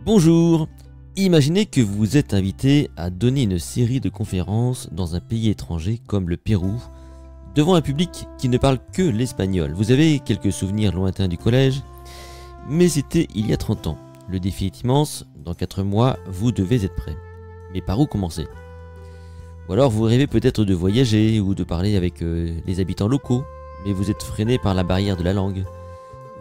Bonjour! Imaginez que vous êtes invité à donner une série de conférences dans un pays étranger comme le Pérou, devant un public qui ne parle que l'espagnol. Vous avez quelques souvenirs lointains du collège, mais c'était il y a 30 ans. Le défi est immense, dans 4 mois, vous devez être prêt. Mais par où commencer? Ou alors vous rêvez peut-être de voyager ou de parler avec les habitants locaux, mais vous êtes freiné par la barrière de la langue.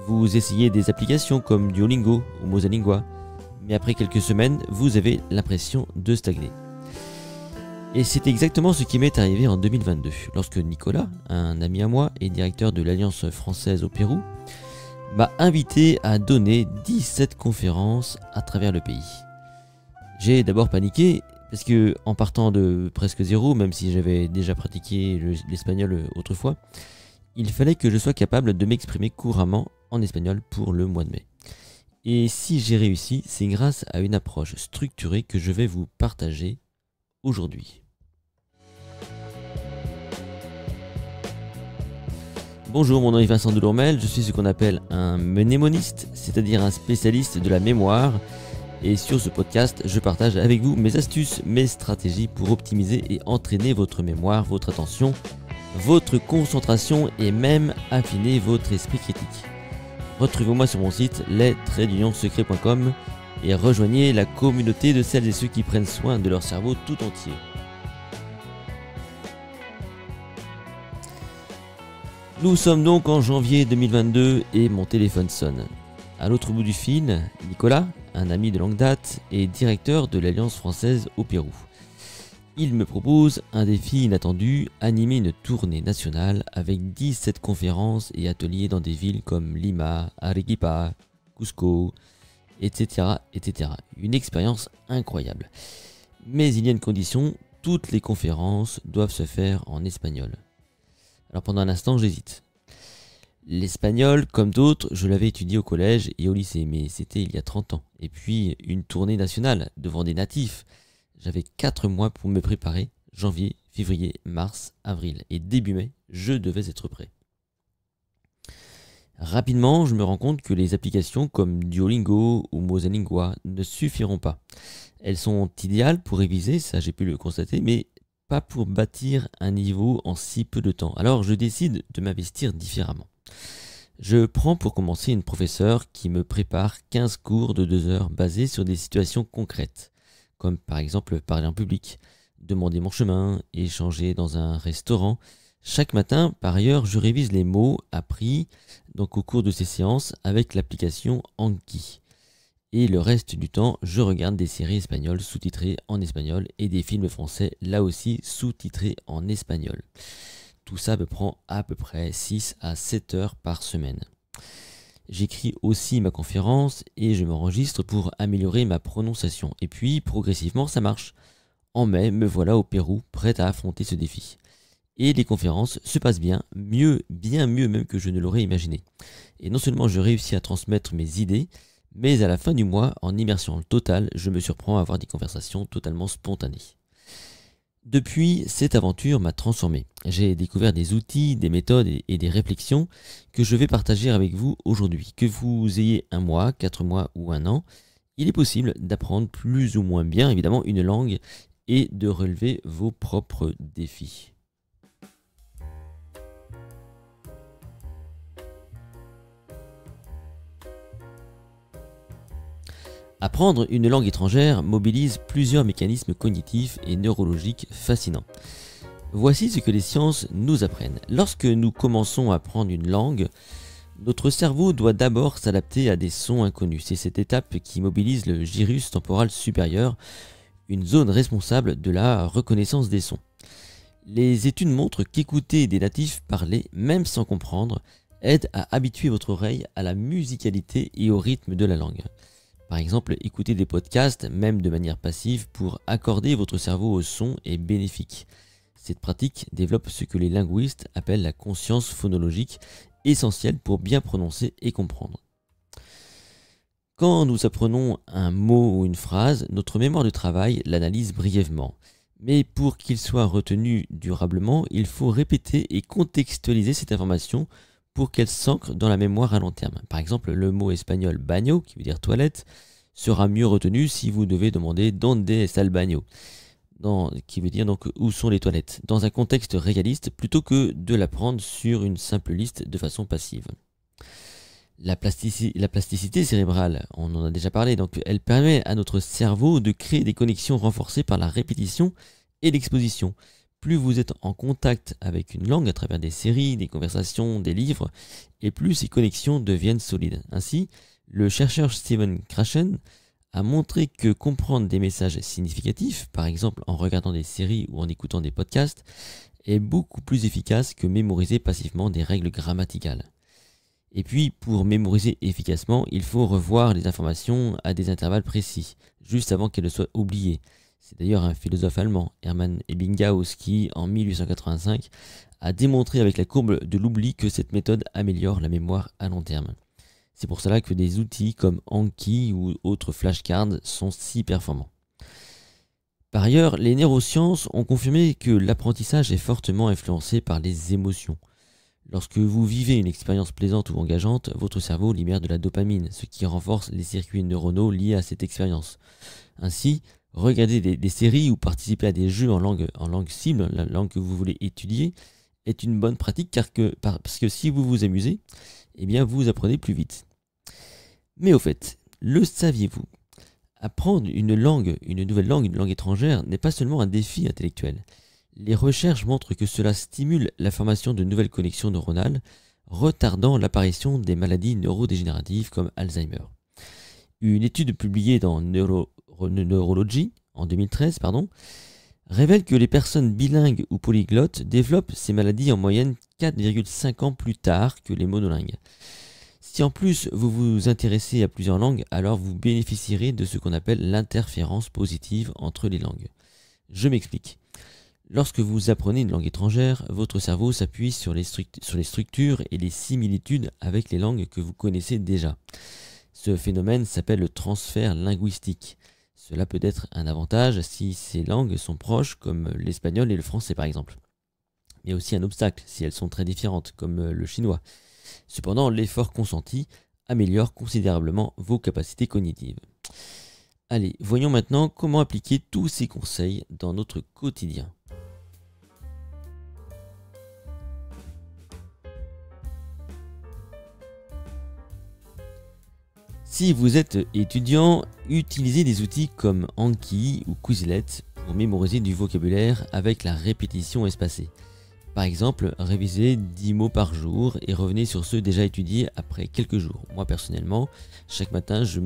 Vous essayez des applications comme Duolingo ou Mosalingua, mais après quelques semaines, vous avez l'impression de stagner. Et c'est exactement ce qui m'est arrivé en 2022, lorsque Nicolas, un ami à moi et directeur de l'Alliance française au Pérou, m'a invité à donner 17 conférences à travers le pays. J'ai d'abord paniqué, parce que en partant de presque zéro, même si j'avais déjà pratiqué l'espagnol autrefois, il fallait que je sois capable de m'exprimer couramment en espagnol pour le mois de mai. Et si j'ai réussi, c'est grâce à une approche structurée que je vais vous partager aujourd'hui. Bonjour, mon nom est Vincent Delourmel, je suis ce qu'on appelle un mnémoniste, c'est-à-dire un spécialiste de la mémoire. Et sur ce podcast, je partage avec vous mes astuces, mes stratégies pour optimiser et entraîner votre mémoire, votre attention, votre concentration et même affiner votre esprit critique. Retrouvez-moi sur mon site les-secrets.com et rejoignez la communauté de celles et ceux qui prennent soin de leur cerveau tout entier. Nous sommes donc en janvier 2022 et mon téléphone sonne. À l'autre bout du fil, Nicolas, un ami de longue date et directeur de l'Alliance française au Pérou. Il me propose un défi inattendu, animer une tournée nationale avec 17 conférences et ateliers dans des villes comme Lima, Arequipa, Cusco, etc. Une expérience incroyable. Mais il y a une condition, toutes les conférences doivent se faire en espagnol. Alors pendant un instant, j'hésite. L'espagnol, comme d'autres, je l'avais étudié au collège et au lycée, mais c'était il y a 30 ans. Et puis une tournée nationale devant des natifs. J'avais 4 mois pour me préparer, janvier, février, mars, avril et début mai, je devais être prêt. Rapidement, je me rends compte que les applications comme Duolingo ou Mosalingua ne suffiront pas. Elles sont idéales pour réviser, ça j'ai pu le constater, mais pas pour bâtir un niveau en si peu de temps. Alors je décide de m'investir différemment. Je prends pour commencer une professeure qui me prépare 15 cours de 2 heures basés sur des situations concrètes. Comme par exemple parler en public, demander mon chemin, échanger dans un restaurant. Chaque matin, par ailleurs, je révise les mots appris donc au cours de ces séances avec l'application Anki. Et le reste du temps, je regarde des séries espagnoles sous-titrées en espagnol et des films français, là aussi sous-titrés en espagnol. Tout ça me prend à peu près 6 à 7 heures par semaine. J'écris aussi ma conférence et je m'enregistre pour améliorer ma prononciation. Et puis, progressivement, ça marche. En mai, me voilà au Pérou, prêt à affronter ce défi. Et les conférences se passent bien, bien mieux même que je ne l'aurais imaginé. Et non seulement je réussis à transmettre mes idées, mais à la fin du mois, en immersion totale, je me surprends à avoir des conversations totalement spontanées. Depuis, cette aventure m'a transformé. J'ai découvert des outils, des méthodes et des réflexions que je vais partager avec vous aujourd'hui. Que vous ayez 1 mois, 4 mois ou 1 an, il est possible d'apprendre plus ou moins bien, évidemment, une langue et de relever vos propres défis. Apprendre une langue étrangère mobilise plusieurs mécanismes cognitifs et neurologiques fascinants. Voici ce que les sciences nous apprennent. Lorsque nous commençons à apprendre une langue, notre cerveau doit d'abord s'adapter à des sons inconnus. C'est cette étape qui mobilise le gyrus temporal supérieur, une zone responsable de la reconnaissance des sons. Les études montrent qu'écouter des natifs parler, même sans comprendre, aide à habituer votre oreille à la musicalité et au rythme de la langue. Par exemple, écouter des podcasts, même de manière passive, pour accorder votre cerveau au son est bénéfique. Cette pratique développe ce que les linguistes appellent la conscience phonologique, essentielle pour bien prononcer et comprendre. Quand nous apprenons un mot ou une phrase, notre mémoire de travail l'analyse brièvement. Mais pour qu'il soit retenu durablement, il faut répéter et contextualiser cette information pour qu'elle s'ancre dans la mémoire à long terme. Par exemple, le mot espagnol baño, qui veut dire toilette, sera mieux retenu si vous devez demander donde está el baño, qui veut dire donc où sont les toilettes, dans un contexte réaliste plutôt que de l'apprendre sur une simple liste de façon passive. La plasticité cérébrale, on en a déjà parlé, donc elle permet à notre cerveau de créer des connexions renforcées par la répétition et l'exposition. Plus vous êtes en contact avec une langue à travers des séries, des conversations, des livres, et plus ces connexions deviennent solides. Ainsi, le chercheur Stephen Krashen a montré que comprendre des messages significatifs, par exemple en regardant des séries ou en écoutant des podcasts, est beaucoup plus efficace que mémoriser passivement des règles grammaticales. Et puis, pour mémoriser efficacement, il faut revoir les informations à des intervalles précis, juste avant qu'elles ne soient oubliées. C'est d'ailleurs un philosophe allemand, Hermann Ebbinghaus, qui, en 1885, a démontré avec la courbe de l'oubli que cette méthode améliore la mémoire à long terme. C'est pour cela que des outils comme Anki ou autres flashcards sont si performants. Par ailleurs, les neurosciences ont confirmé que l'apprentissage est fortement influencé par les émotions. Lorsque vous vivez une expérience plaisante ou engageante, votre cerveau libère de la dopamine, ce qui renforce les circuits neuronaux liés à cette expérience. Ainsi, regarder des séries ou participer à des jeux en langue cible, la langue que vous voulez étudier, est une bonne pratique parce que si vous vous amusez, eh bien vous apprenez plus vite. Mais au fait, le saviez-vous? Apprendre une nouvelle langue, une langue étrangère, n'est pas seulement un défi intellectuel. Les recherches montrent que cela stimule la formation de nouvelles connexions neuronales, retardant l'apparition des maladies neurodégénératives comme Alzheimer. Une étude publiée dans Neurology en 2013 révèle que les personnes bilingues ou polyglottes développent ces maladies en moyenne 4,5 ans plus tard que les monolingues. Si en plus vous vous intéressez à plusieurs langues, alors vous bénéficierez de ce qu'on appelle l'interférence positive entre les langues. Je m'explique. Lorsque vous apprenez une langue étrangère, votre cerveau s'appuie sur les structures et les similitudes avec les langues que vous connaissez déjà. Ce phénomène s'appelle le transfert linguistique. Cela peut être un avantage si ces langues sont proches, comme l'espagnol et le français par exemple. Mais aussi un obstacle si elles sont très différentes, comme le chinois. Cependant, l'effort consenti améliore considérablement vos capacités cognitives. Allez, voyons maintenant comment appliquer tous ces conseils dans notre quotidien. Si vous êtes étudiant, utilisez des outils comme Anki ou Quizlet pour mémoriser du vocabulaire avec la répétition espacée. Par exemple, révisez 10 mots par jour et revenez sur ceux déjà étudiés après quelques jours. Moi personnellement, chaque matin, je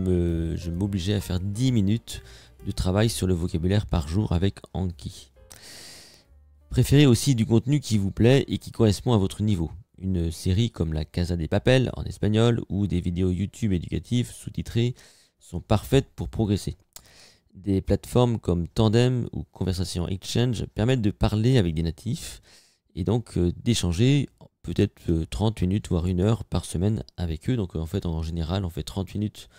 m'obligeais à faire 10 minutes de travail sur le vocabulaire par jour avec Anki. Préférez aussi du contenu qui vous plaît et qui correspond à votre niveau. Une série comme La Casa de Papel en espagnol ou des vidéos YouTube éducatives sous-titrées sont parfaites pour progresser. Des plateformes comme Tandem ou Conversation Exchange permettent de parler avec des natifs et donc d'échanger peut-être 30 minutes voire 1 heure par semaine avec eux. Donc en fait en général on fait 30 minutes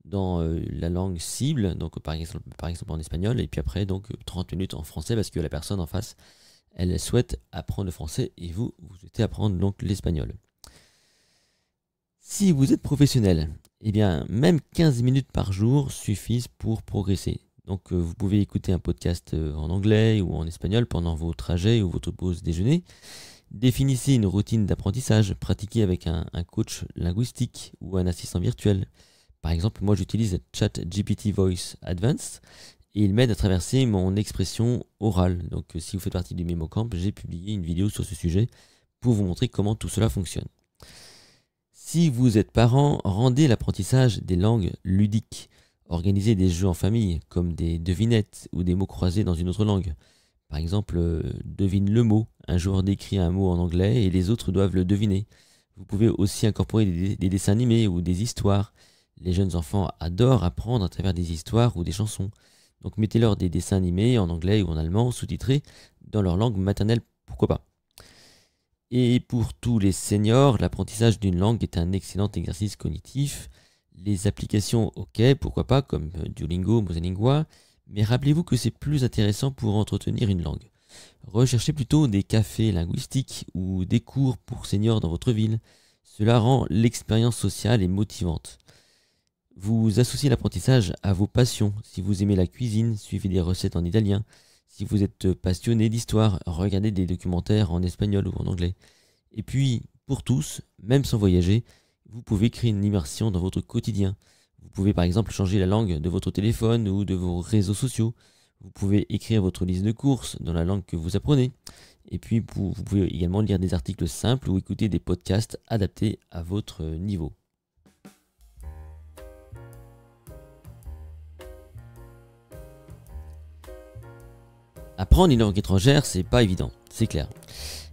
dans la langue cible, donc par exemple en espagnol, et puis après donc 30 minutes en français parce que la personne en face elle souhaite apprendre le français et vous souhaitez apprendre donc l'espagnol. Si vous êtes professionnel, eh bien même 15 minutes par jour suffisent pour progresser. Donc vous pouvez écouter un podcast en anglais ou en espagnol pendant vos trajets ou votre pause déjeuner. Définissez une routine d'apprentissage, pratiquez avec un coach linguistique ou un assistant virtuel. Par exemple, moi j'utilise ChatGPT Voice Advanced et il m'aide à traverser mon expression orale. Donc si vous faites partie du MemoCamp, j'ai publié une vidéo sur ce sujet pour vous montrer comment tout cela fonctionne. Si vous êtes parent, rendez l'apprentissage des langues ludiques. Organisez des jeux en famille, comme des devinettes ou des mots croisés dans une autre langue. Par exemple, devine le mot. Un joueur décrit un mot en anglais et les autres doivent le deviner. Vous pouvez aussi incorporer des dessins animés ou des histoires. Les jeunes enfants adorent apprendre à travers des histoires ou des chansons. Donc mettez-leur des dessins animés en anglais ou en allemand sous-titrés dans leur langue maternelle, pourquoi pas. Et pour tous les seniors, l'apprentissage d'une langue est un excellent exercice cognitif. Les applications, ok, pourquoi pas, comme Duolingo, Mosalingua, mais rappelez-vous que c'est plus intéressant pour entretenir une langue. Recherchez plutôt des cafés linguistiques ou des cours pour seniors dans votre ville. Cela rend l'expérience sociale et motivante. Vous associez l'apprentissage à vos passions. Si vous aimez la cuisine, suivez des recettes en italien. Si vous êtes passionné d'histoire, regardez des documentaires en espagnol ou en anglais. Et puis, pour tous, même sans voyager, vous pouvez créer une immersion dans votre quotidien. Vous pouvez par exemple changer la langue de votre téléphone ou de vos réseaux sociaux. Vous pouvez écrire votre liste de courses dans la langue que vous apprenez. Et puis, vous pouvez également lire des articles simples ou écouter des podcasts adaptés à votre niveau. Apprendre une langue étrangère, c'est pas évident, c'est clair.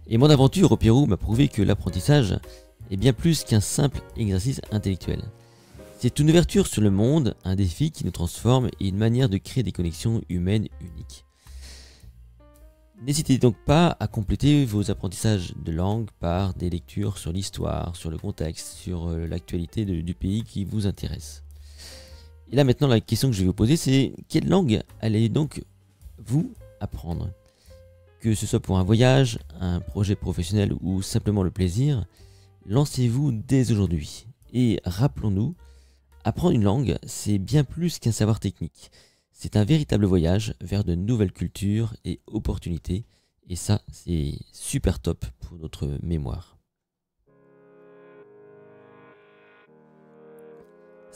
Et mon aventure au Pérou m'a prouvé que l'apprentissage est bien plus qu'un simple exercice intellectuel. C'est une ouverture sur le monde, un défi qui nous transforme et une manière de créer des connexions humaines uniques. N'hésitez donc pas à compléter vos apprentissages de langue par des lectures sur l'histoire, sur le contexte, sur l'actualité du pays qui vous intéresse. Et là maintenant la question que je vais vous poser c'est quelle langue allez donc vous apprendre? Que ce soit pour un voyage, un projet professionnel ou simplement le plaisir, lancez-vous dès aujourd'hui. Et rappelons-nous, apprendre une langue, c'est bien plus qu'un savoir technique. C'est un véritable voyage vers de nouvelles cultures et opportunités. Et ça, c'est super top pour notre mémoire.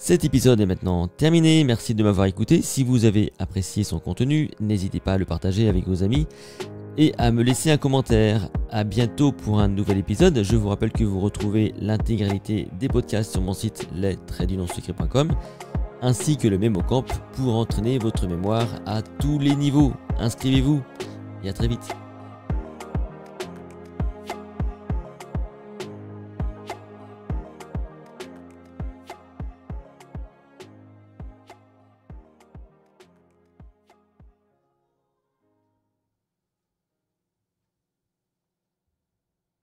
Cet épisode est maintenant terminé, merci de m'avoir écouté. Si vous avez apprécié son contenu, n'hésitez pas à le partager avec vos amis et à me laisser un commentaire. A bientôt pour un nouvel épisode. Je vous rappelle que vous retrouvez l'intégralité des podcasts sur mon site les-secret.com ainsi que le MemoCamp pour entraîner votre mémoire à tous les niveaux. Inscrivez-vous et à très vite.